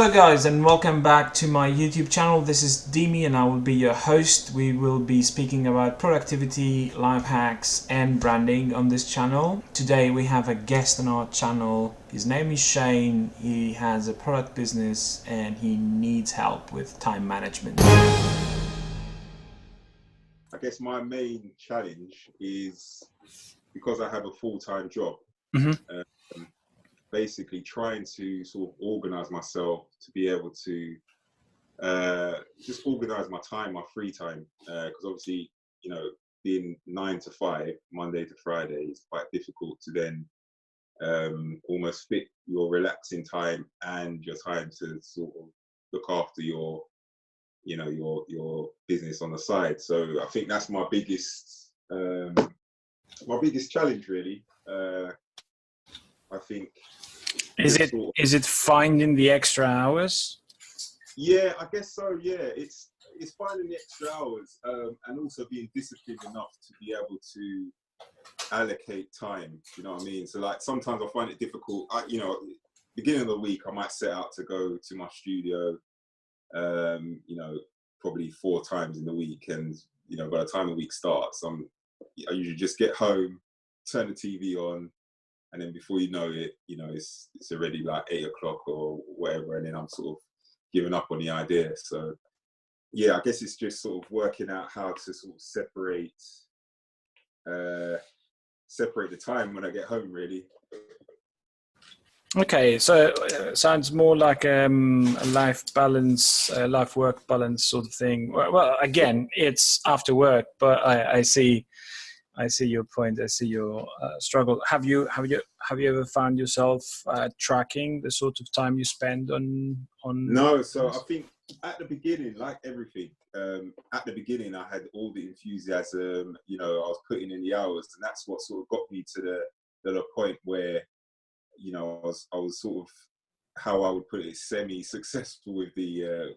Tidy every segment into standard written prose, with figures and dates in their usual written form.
Hello guys and welcome back to my YouTube channel. This is Dimi and I will be your host. We will be speaking about productivity, life hacks and branding on this channel. Today we have a guest on our channel. His name is Shane. He has a product business and he needs help with time management. I guess my main challenge is because I have a full-time job. Basically trying to sort of organize myself to be able to just organize my time, my free time, because obviously, you know, being 9 to 5 Monday to Friday is quite difficult to then almost fit your relaxing time and your time to sort of look after your, you know, your business on the side. So I think that's my biggest challenge really. I think Is it finding the extra hours? Yeah, I guess so. Yeah, it's finding the extra hours and also being disciplined enough to be able to allocate time. You know what I mean? So like sometimes I find it difficult. Beginning of the week I might set out to go to my studio, you know, probably 4 times in the week, and you know by the time the week starts, I usually just get home, turn the TV on. And then before you know it, you know, it's already like 8 o'clock or whatever. And then I'm sort of giving up on the idea. So yeah, I guess it's just sort of working out how to sort of separate the time when I get home really. Okay, so sounds more like a life balance, life-work balance sort of thing. Well, again, it's after work, but I see your point. I see your struggle. Have you ever found yourself tracking the sort of time you spend on? No, so I think at the beginning, like everything, at the beginning I had all the enthusiasm. You know, I was putting in the hours, and that's what sort of got me to the point where, you know, I was sort of, how I would put it, semi-successful with the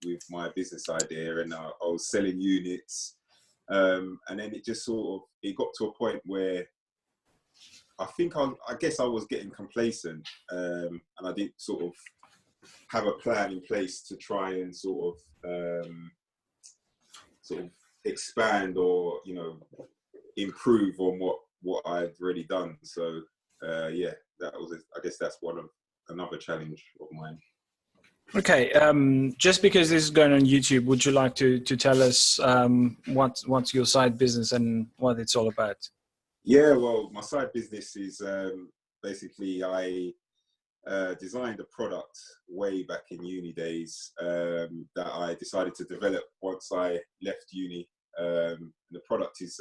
with my business idea, and I was selling units. And then it just sort of, it got to a point where I think I guess I was getting complacent, and I didn't sort of have a plan in place to try and sort of expand or, you know, improve on what I'd already done. So yeah, that was it. I guess that's another challenge of mine. Okay, just because this is going on YouTube, would you like to tell us what's your side business and what it's all about? Yeah, well, my side business is basically I designed a product way back in uni days that I decided to develop once I left uni. The product is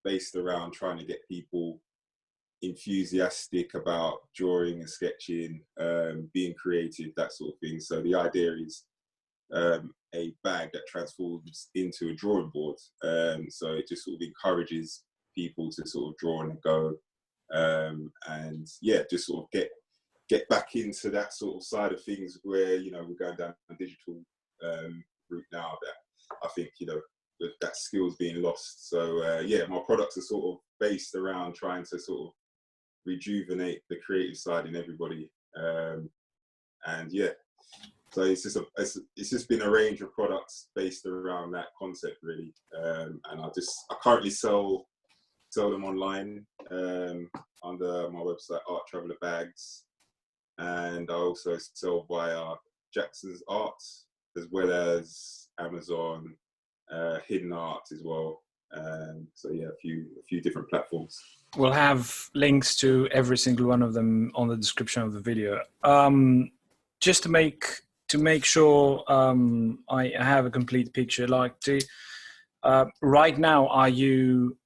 based around trying to get people enthusiastic about drawing and sketching, being creative, that sort of thing. So the idea is a bag that transforms into a drawing board. So it just sort of encourages people to sort of draw on the go, and yeah, just sort of get back into that sort of side of things where, you know, we're going down a digital route now that I think, you know, that skill's being lost. So yeah, my products are sort of based around trying to sort of rejuvenate the creative side in everybody, and yeah, so it's just been a range of products based around that concept really, and I currently sell them online under my website Art Traveller Bags, and I also sell via Jackson's Art as well as Amazon, Hidden Art as well. So yeah, a few different platforms. We'll have links to every single one of them on the description of the video. Just to make sure I have a complete picture. Like, right now, are you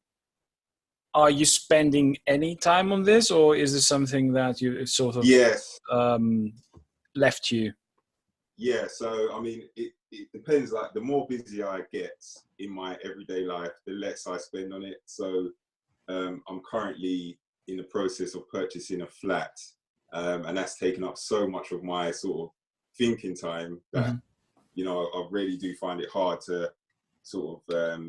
spending any time on this, or is this something that you sort of yes left you? Yeah, so I mean, it depends. Like, the more busy I get in my everyday life, the less I spend on it. So I'm currently in the process of purchasing a flat, and that's taken up so much of my sort of thinking time that, you know, I really do find it hard to sort of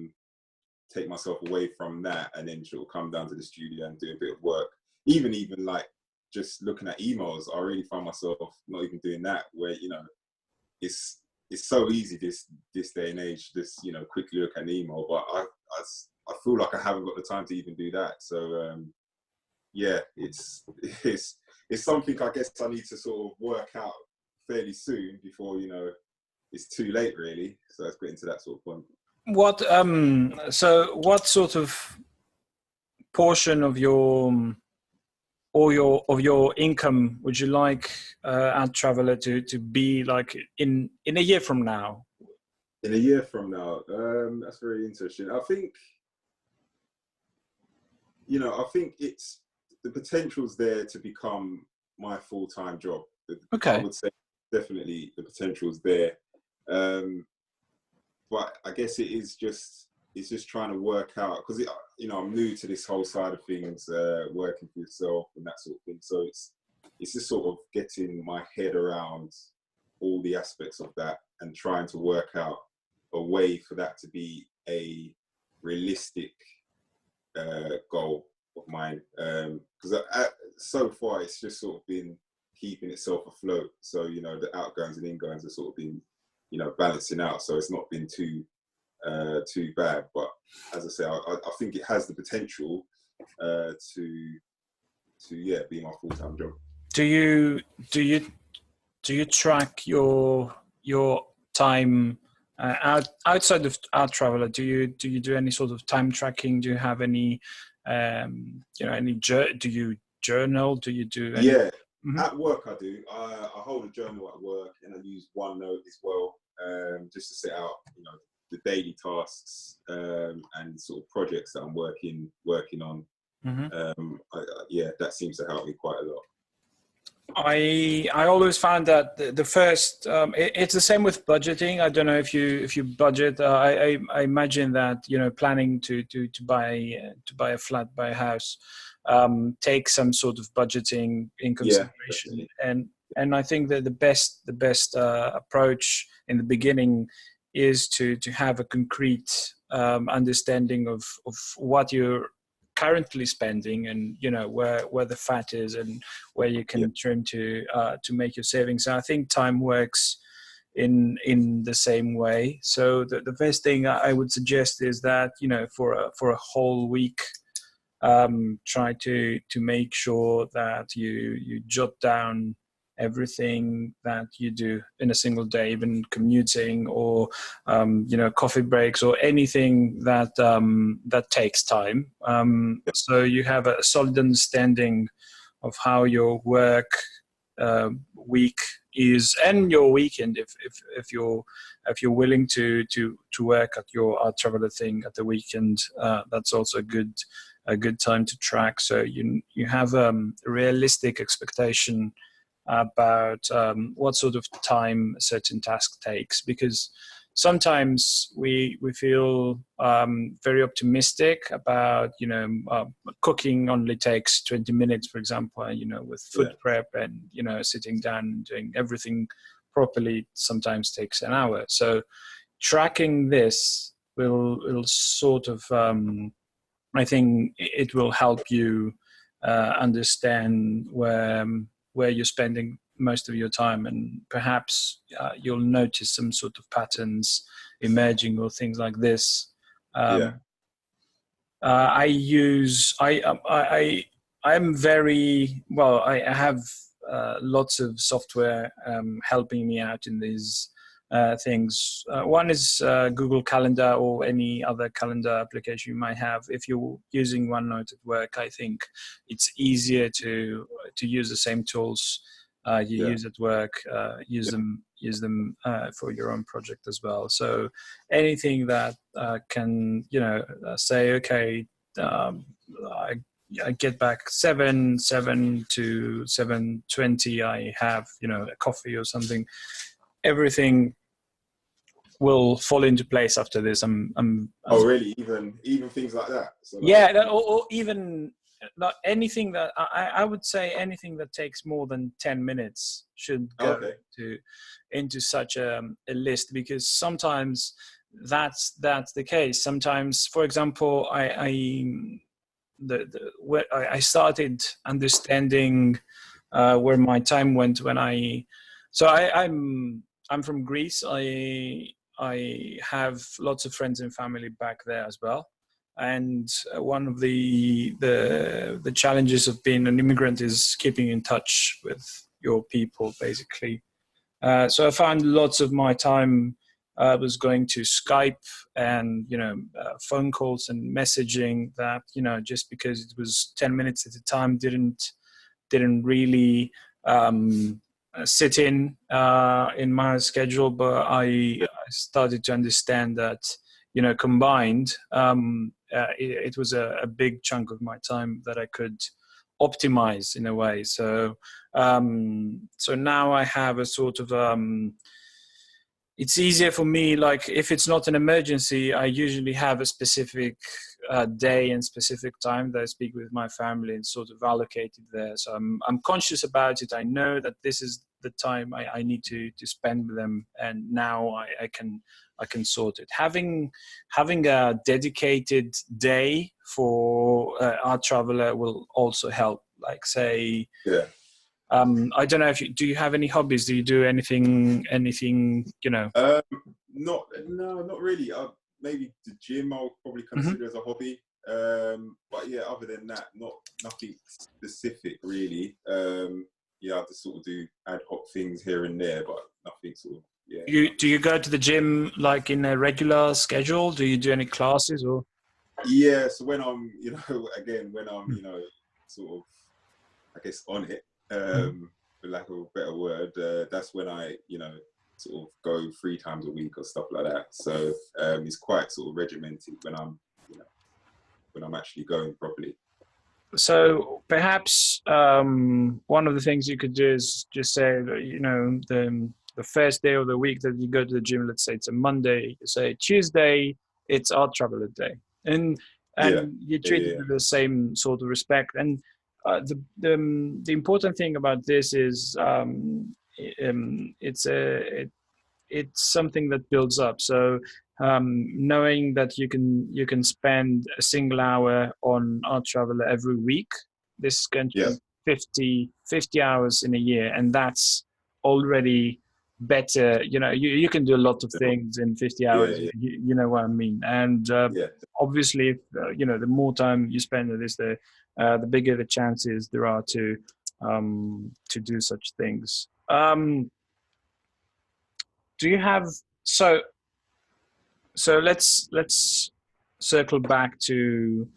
take myself away from that and then sort of come down to the studio and do a bit of work. Even like just looking at emails, I really find myself not even doing that, where, you know, it's so easy this day and age, just, you know, quickly look at an email, but I feel like I haven't got the time to even do that. So yeah, it's something I guess I need to sort of work out fairly soon before, you know, it's too late really. So let's get into that sort of point. What sort of portion of your income would you like Ad Traveler to be like in a year from now? In a year from now, that's very interesting. I think, you know, it's the potential's there to become my full-time job. Okay. I would say definitely the potential's there. But I guess it's just trying to work out, because, you know, I'm new to this whole side of things, working for yourself and that sort of thing. So it's just sort of getting my head around all the aspects of that and trying to work out a way for that to be a realistic goal of mine. Because so far it's just sort of been keeping itself afloat. So, you know, the outgoings and ingoings have sort of been, you know, balancing out. So it's not been too bad. But as I say, I think it has the potential to be my full-time job. Do you track your time outside of Ad Traveler? Do you do any sort of time tracking? Do you have any do you journal? Do you do any? Yeah. Mm-hmm. At work I do. I hold a journal at work, and I use OneNote as well, just to set out, you know, the daily tasks and sort of projects that I'm working on. Mm-hmm. Yeah, that seems to help me quite a lot. I always found that the first it's the same with budgeting. I don't know if you budget. I imagine that, you know, planning to buy a flat, buy a house takes some sort of budgeting in consideration. Yeah, and I think that the best approach in the beginning is to have a concrete understanding of what you're currently spending, and, you know, where the fat is and where you can trim to make your savings. So I think time works in the same way. So the best thing I would suggest is that, you know, for a whole week, try to make sure that you jot down everything that you do in a single day, even commuting or you know, coffee breaks or anything that takes time. So you have a solid understanding of how your work week is, and your weekend if you're willing to work at your Ad Traveler thing at the weekend. That's also a good time to track, so you have a realistic expectation about what sort of time a certain task takes, because sometimes we feel very optimistic about, you know, cooking only takes 20 minutes, for example, you know, with food prep and, you know, sitting down and doing everything properly sometimes takes an hour. So tracking this will sort of I think it will help you understand where you're spending most of your time, and perhaps you'll notice some sort of patterns emerging or things like this. I'm very well. I have lots of software helping me out in these things. One is Google Calendar or any other calendar application you might have. If you're using OneNote at work, I think it's easier to use the same tools you use at work. Use them for your own project as well. So anything that can, you know, say, okay, I get back 7 to 7:20. I have, you know, a coffee or something. Everything will fall into place after this. Really? Even things like that? So or even not anything that I would say anything that takes more than 10 minutes should go into such a list, because sometimes that's the case. Sometimes, for example, I started understanding where my time went when I'm from Greece. I have lots of friends and family back there as well. And one of the challenges of being an immigrant is keeping in touch with your people, basically. So I found lots of my time was going to Skype and phone calls and messaging that just because it was 10 minutes at a time didn't really sit in my schedule. But I started to understand that combined it was a big chunk of my time that I could optimize in a way. So now I have a sort of it's easier for me, like if it's not an emergency, I usually have a specific day and specific time that I speak with my family and sort of allocate it there. So I'm conscious about it. I know that this is the time I need to spend with them, and now I can sort it. Having a dedicated day for our traveler will also help. Like say, Yeah. I don't know if do you have any hobbies? Do you do anything? Not really. Maybe the gym I'll probably consider as a hobby. But yeah, other than that, nothing specific really. I have to sort of do ad hoc things here and there, but nothing sort of. Yeah. Do you go to the gym like in a regular schedule? Do you do any classes or? Yeah. So when I'm, when I'm, sort of, I guess on it, for lack of a better word, that's when I, sort of go 3 times a week or stuff like that. So it's quite sort of regimented when I'm actually going properly. So perhaps one of the things you could do is just say that, the first day of the week that you go to the gym, let's say it's a Monday, you say Tuesday, it's Art Traveler Day. And you treat it with the same sort of respect. And the important thing about this is it's something that builds up. So knowing that you can spend a single hour on Art Traveler every week, this is going to be 50 hours in a year, and that's already better. You can do a lot of things in 50 hours. You know what I mean. And obviously, if, the more time you spend on this, the bigger the chances there are to do such things. Do you have so let's circle back to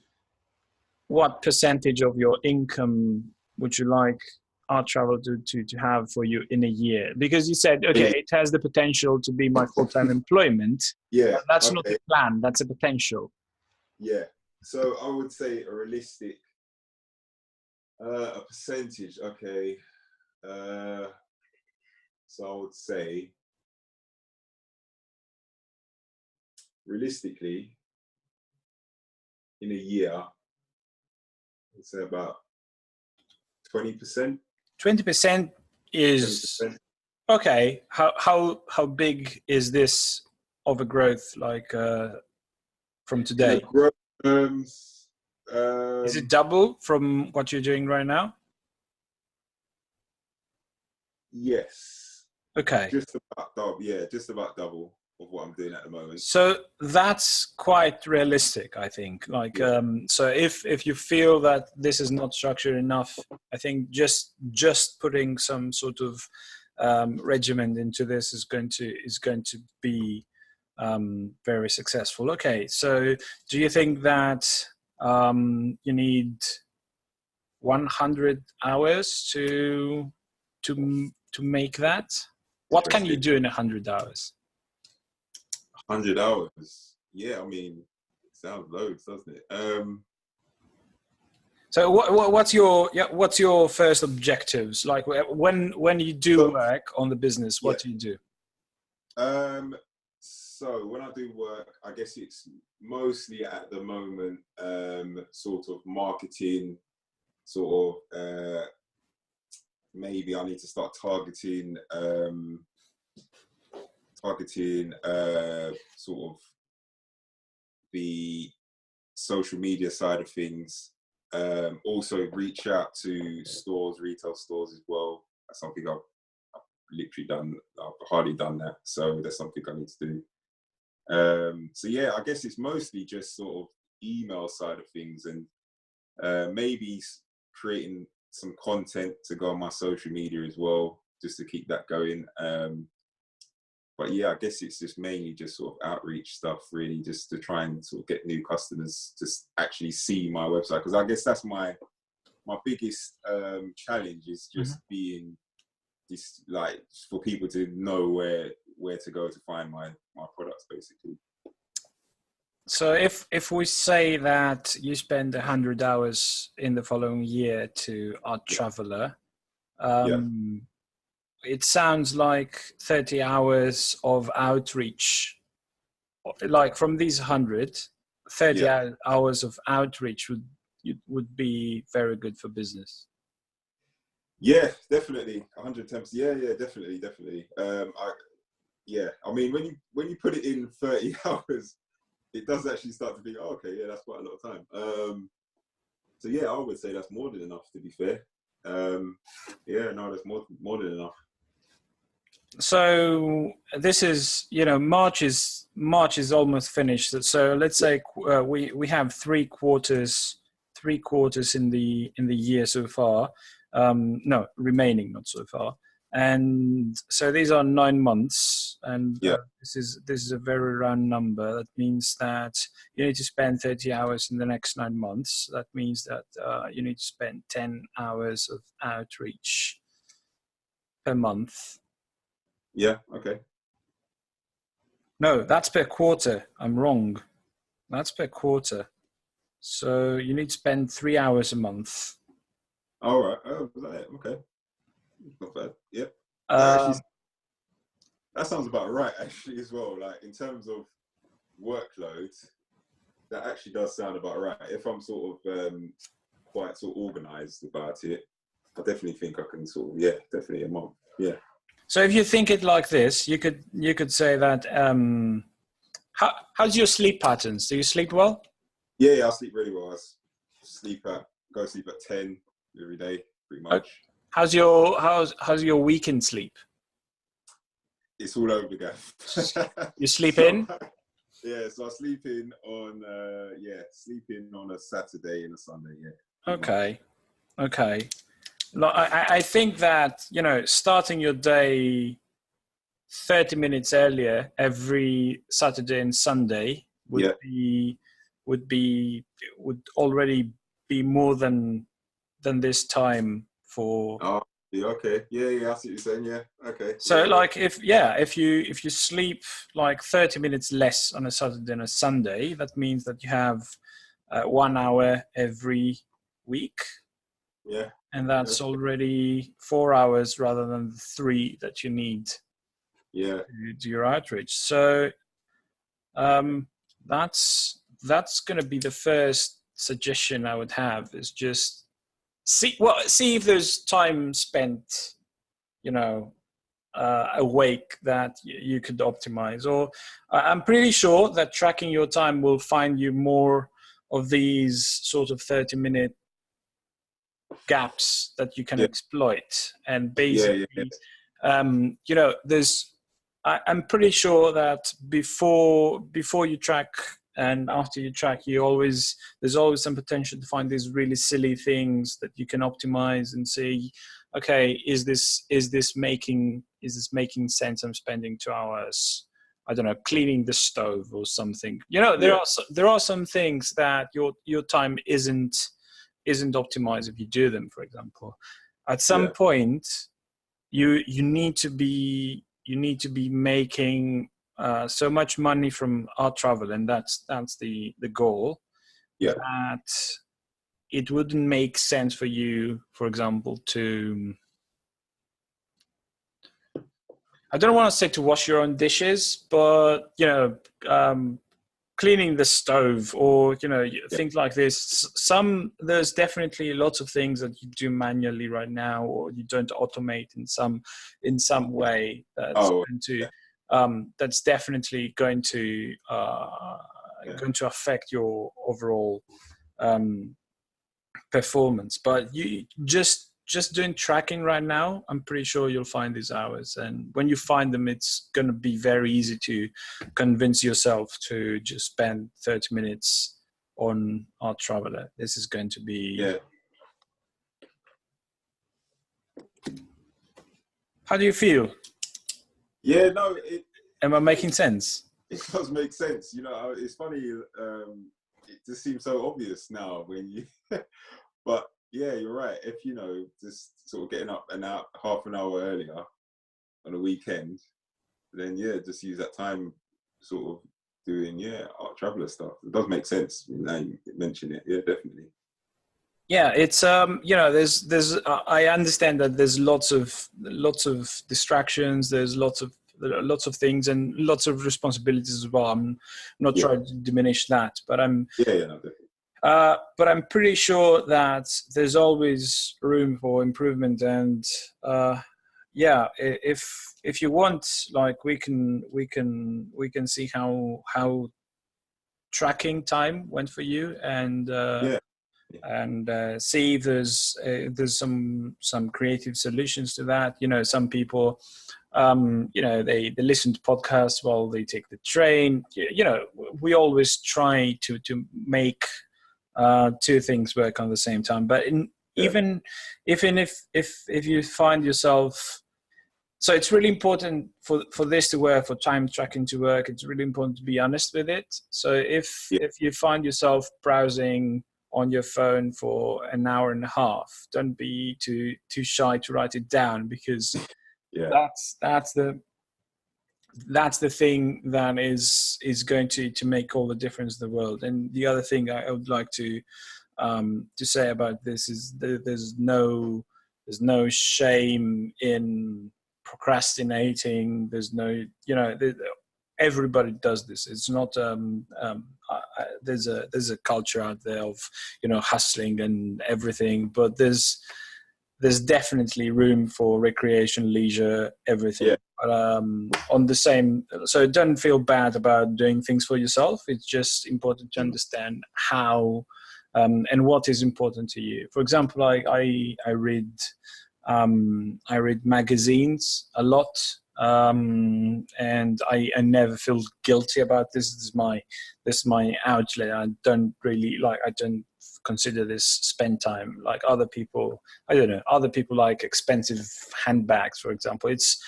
what percentage of your income would you like Art Travel to have for you in a year? Because you said, okay, it has the potential to be my full-time employment. Yeah. That's not a plan, that's a potential. Yeah. So I would say a realistic a percentage. Okay. So I would say realistically in a year, I'd say about 20%. 20% is 20%. Okay. How big is this of a growth, like from today? Growth is it double from what you're doing right now? Yes. Okay. Just about double. Yeah, just about double of what I'm doing at the moment. So that's quite realistic, I think. Like, so if you feel that this is not structured enough, I think just putting some sort of regimen into this is going to be very successful. Okay. So do you think that you need 100 hours to make that? What can you do in 100 hours? 100 hours. Yeah, I mean, it sounds loads, doesn't it? So what's your first objectives? Like when you do work on the business, what do you do? So when I do work, I guess it's mostly at the moment sort of marketing, sort of maybe I need to start targeting sort of the social media side of things, Also reach out to stores, retail stores as well. That's something I've literally done. I've hardly done that, so that's something I need to do. So yeah, I guess it's mostly just sort of email side of things, and maybe creating some content to go on my social media as well, just to keep that going. But yeah, I guess it's just mainly just sort of outreach stuff, really, just to try and sort of get new customers to actually see my website. Because I guess that's my biggest challenge, is just being this, like, for people to know where to go to find my products, basically. So if we say that you spend 100 hours in the following year to Art Traveler, it sounds like 30 hours of outreach. Like from these 100, 30 hours of outreach would be very good for business. Yeah, definitely, 110%. Yeah, definitely. I mean, when you put it in 30 hours, it does actually start to think, oh, okay, yeah, that's quite a lot of time. So yeah, I would say that's more than enough, to be fair. That's more than enough. So this is, March is almost finished. So let's say we have three quarters in the year so far. No, remaining, not so far. And so these are 9 months, and this is a very round number. That means that you need to spend 30 hours in the next 9 months. That means that you need to spend 10 hours of outreach per month. Yeah, okay. No, that's per quarter. I'm wrong. That's per quarter. So you need to spend 3 hours a month. All right. Oh, okay. Not bad. Yep. That sounds about right, actually, as well. Like, in terms of workload, that actually does sound about right. If I'm sort of quite sort of organized about it, I definitely think I can sort of, definitely a month. Yeah. So if you think it like this, you could say that, how's your sleep patterns? Do you sleep well? Yeah, I sleep really well. I go to sleep at 10 every day, pretty much. Okay. How's your weekend sleep? It's all over the gaff. You sleep in? Yeah, so I sleep in on a Saturday and a Sunday. Yeah. Okay. I think that, starting your day 30 minutes earlier every Saturday and Sunday would already be more than this time for. Oh, yeah, okay. Yeah, I see what you're saying. Yeah, okay. So if you sleep like 30 minutes less on a Saturday and a Sunday, that means that you have 1 hour every week. Yeah. And that's already 4 hours rather than the 3 that you need. Yeah. To do your outreach. So that's going to be the first suggestion I would have, is just see if there's time spent, awake that you could optimize. Or I'm pretty sure that tracking your time will find you more of these sort of 30-minute gaps that you can exploit. And basically, I'm pretty sure that before you track and after you track, there's always some potential to find these really silly things that you can optimize and see, okay, is this making sense? I'm spending 2 hours, I don't know, cleaning the stove or something. There are some things that your time isn't optimized if you do them. For example, at some point, you need to be making so much money from Art Travel, and that's the goal. Yeah. That it wouldn't make sense for you, for example, to, I don't want to say to wash your own dishes, but cleaning the stove or things like this. There's definitely lots of things that you do manually right now, or you don't automate in some way. That's definitely going to affect your overall performance. But you just doing tracking right now, I'm pretty sure you'll find these hours. And when you find them, it's going to be very easy to convince yourself to just spend 30 minutes on our traveler. This is going to be... Yeah. How do you feel? Yeah, no, Am I making sense? it does make sense. You know, it's funny. It just seems so obvious now when you, but yeah, you're right. If you know, just sort of getting up half an hour earlier on a weekend, then yeah, just use that time sort of doing art traveler stuff. It does make sense now you mention it. Yeah, definitely. Yeah, it's there's I understand that there's lots of distractions. There's lots of things and lots of responsibilities as well. I'm not trying to diminish that, but no, definitely. But I'm pretty sure that there's always room for improvement. And if you want, like we can see how tracking time went for you, and see if there's some creative solutions to that. You know, some people, they listen to podcasts while they take the train. You know, we always try to make two things work on the same time. But even if you find yourself, so it's really important for this to work, for time tracking to work. It's really important to be honest with it. So if you find yourself browsing on your phone for an hour and a half, don't be too shy to write it down, because that's the thing that is going to make all the difference in the world. And the other thing I would like to say about this is there's no shame in procrastinating. There's no, everybody does this. It's not there's a culture out there of hustling and everything, but there's definitely room for recreation, leisure, everything. But on the same, so don't feel bad about doing things for yourself. It's just important to understand how and what is important to you. For example, I read magazines a lot, and I never feel guilty about this. This is my outlet. I don't consider this spend time like other people. I don't know. Other people like expensive handbags, for example. It's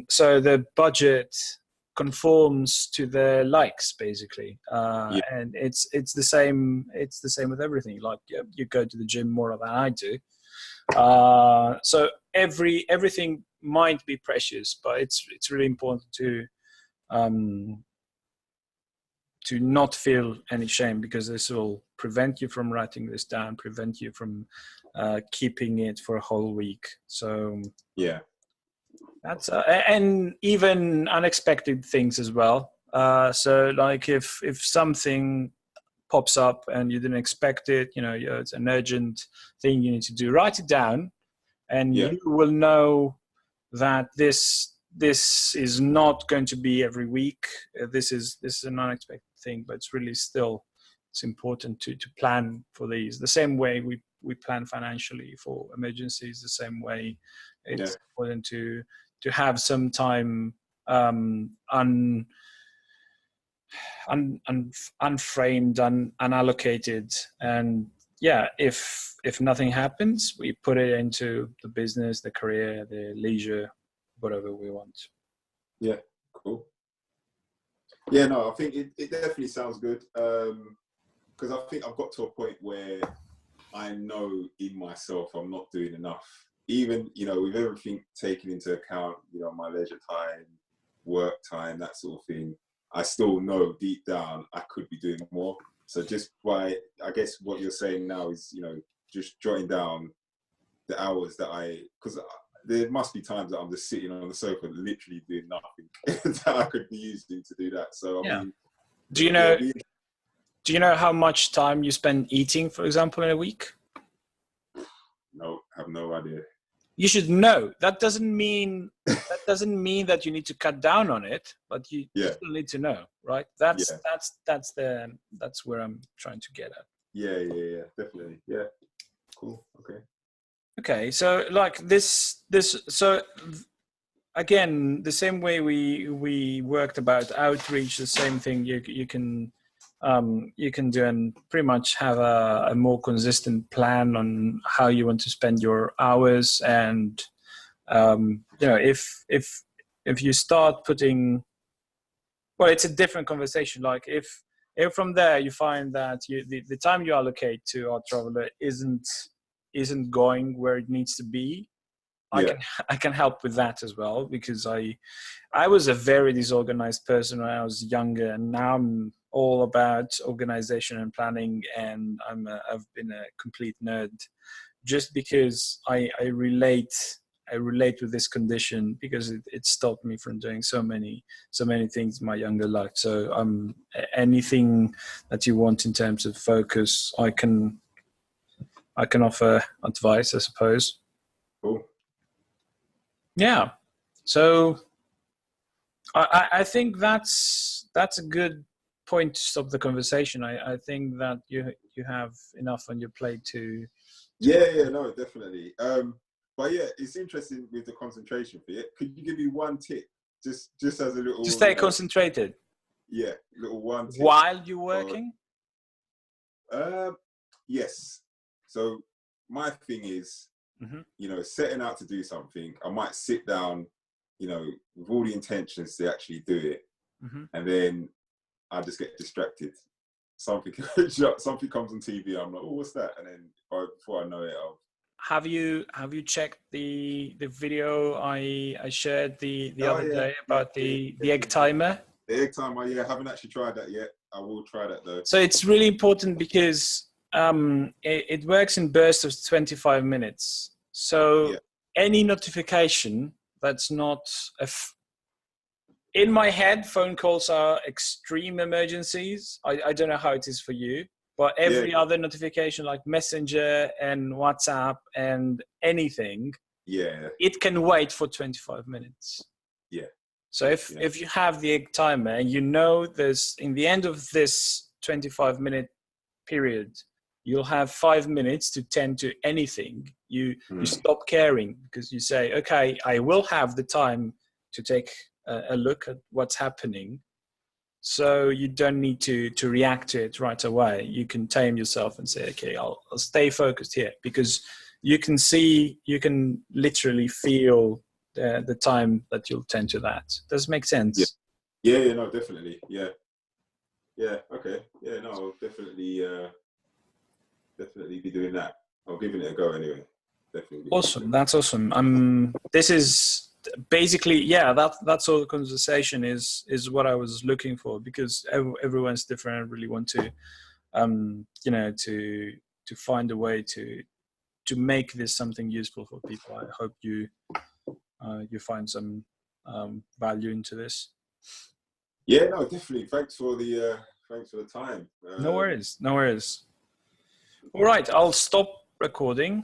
so the budget conforms to their likes, basically, and it's the same. It's the same with everything. Like you go to the gym more than I do, so everything might be precious, but it's really important to not feel any shame, because this will prevent you from writing this down, prevent you from keeping it for a whole week. So that's and even unexpected things as well. So like if something pops up and you didn't expect it, it's an urgent thing you need to do, write it down, and you will know that this is not going to be every week. This is an unexpected thing, but it's important to plan for these. The same way we plan financially for emergencies, the same way it's important to have some time unframed, unallocated, and if nothing happens, we put it into the business, the career, the leisure, whatever we want. Yeah, cool. Yeah, no, I think it definitely sounds good, because I think I've got to a point where I know in myself I'm not doing enough. Even, with everything taken into account, my leisure time, work time, that sort of thing, I still know deep down I could be doing more. So just I guess what you're saying now is, just jotting down the hours because there must be times that I'm just sitting on the sofa literally doing nothing that I could be using to do that. So I mean, do you know how much time you spend eating, for example, in a week? No, I have no idea. You should know. That doesn't mean that you need to cut down on it, but you still need to know, right? That's where I'm trying to get at. Yeah, definitely. Yeah. Cool. Okay. Okay, so like so again, the same way we worked about outreach, the same thing you can do, and pretty much have a more consistent plan on how you want to spend your hours. And you know, if you start putting, well, it's a different conversation. Like if from there you find that the time you allocate to our traveler isn't going where it needs to be, Yeah. I can help with that as well, because I was a very disorganized person when I was younger, and now I'm all about organization and planning, and I've been a complete nerd just because I relate with this condition, because it stopped me from doing so many things in my younger life. So anything that you want in terms of focus, I can offer advice, I suppose. Cool. Yeah. So I think that's a good point to stop the conversation. I think that you have enough on your plate to Yeah, no, definitely. But yeah, it's interesting with the concentration for it. Could you give me one tip, just as a little, to stay concentrated? Yeah, little one tip. While you're working? Yes. So my thing is, you know, setting out to do something, I might sit down, you know, with all the intentions to actually do it, and then I just get distracted. Something comes on TV. I'm like, oh, what's that? And then before I know it, Have you checked the video I shared the other day about the egg timer? The egg timer, yeah, I haven't actually tried that yet. I will try that though. So it's really important because it works in bursts of 25 minutes. So any notification that's not in my head, phone calls are extreme emergencies. I don't know how it is for you, but every other notification like Messenger and WhatsApp and anything, it can wait for 25 minutes. Yeah. So if you have the egg timer and you know there's, in the end of this 25-minute period, you'll have 5 minutes to tend to anything, you stop caring, because you say, okay, I will have the time to take a look at what's happening. So you don't need to react to it right away. You can tame yourself and say, okay, I'll stay focused here, because you can literally feel the time that you'll tend to that. Does it make sense? Yeah, no, definitely. Yeah, okay. Yeah, no, I'll definitely be doing that. I'll giving it a go anyway. Definitely. Awesome. That's awesome. This is basically, that's all the conversation is what I was looking for, because everyone's different. I really want to, you know, to find a way to make this something useful for people. I hope you find some value into this. Yeah, no, definitely. Thanks for the time. No worries. All right, I'll stop recording.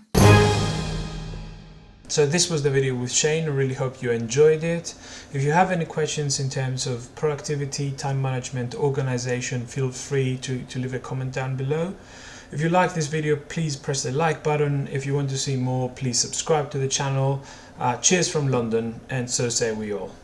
So this was the video with Shane. I really hope you enjoyed it. If you have any questions in terms of productivity, time management, organization, feel free to leave a comment down below. If you like this video, please press the like button. If you want to see more, please subscribe to the channel. Cheers from London, and so say we all.